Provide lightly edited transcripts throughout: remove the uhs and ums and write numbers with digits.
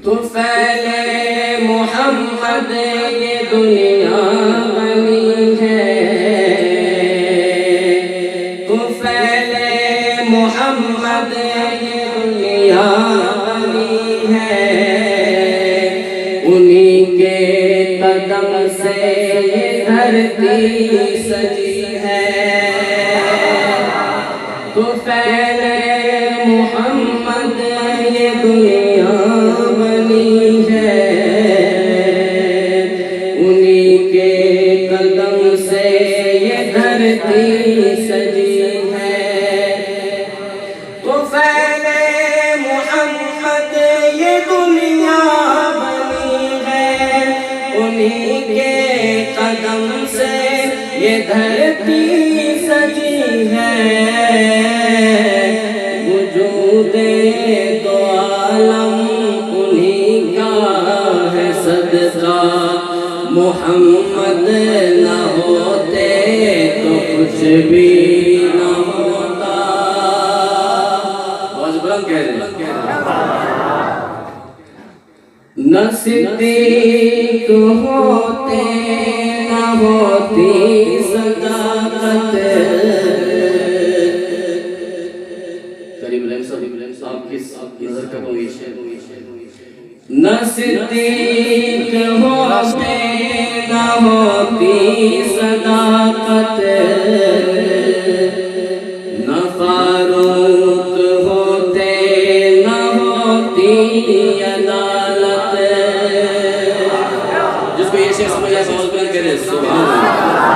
तुफैले मोहम्मद ये दुनिया बनी है, तुफैले मोहम्मद ये दुनिया बनी है। उन्हीं के कदम से ये धरती सजी है। तुफैले मोहम्मद ये दुनिया बनी है, उन्हीं के कदम से ये धरती सजी है। तुफैले मोहम्मद ये दुनिया बनी है, उन्हीं के कदम से ये धरती सजी है। वजूदे दो आलम उन्हीं का है सदका, मोहम्मद न होते तो कुछ भी न होता। बहुत बुलंद कह रहे न सिद्दीक होते न होती सदाकत। नजर का न सिद्दीक होते न होती सदाकत, न फारूक होते न होती अदालत। जिसको ये शेर समझ आए बहुत बुलंद करे सुभान अल्लाह।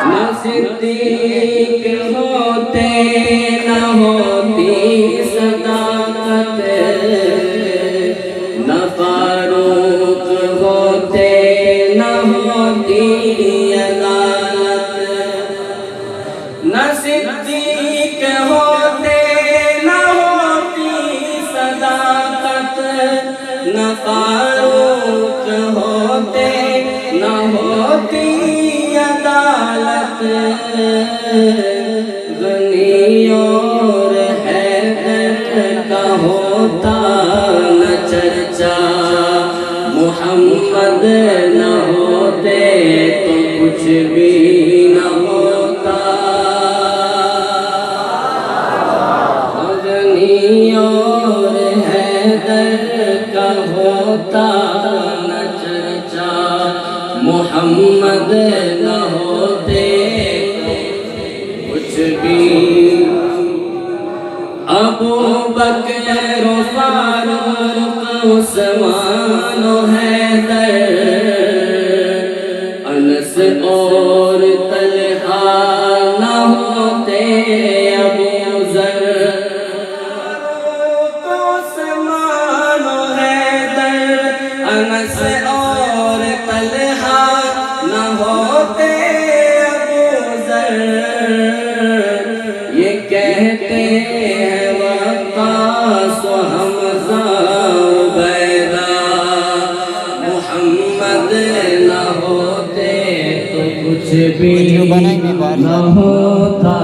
न सिद्दीक होते न होती सदाकत, न फारूक होते न होती अदालत। न सिद्दीक होते न होती सदाकत, न फारूक होते न होती अदालत। गनी और हैदर का होता न चर्चा, मोहम्मद न होते तो कुछ भी न होता। गनी और हैदर का होता न चर्चा, मोहम्मद न होते कुछ भी। अबू बकर फारूक उस्मान हैदर, अनस और तलहा न होते अबू ज़र। फारूक उस्मान हैदर, अनस और तलहा न होते अबू ज़र। ये कहते हैं वक़ास हमज़ा उबैदा, मोहम्मद न होते तो कुछ भी न होता।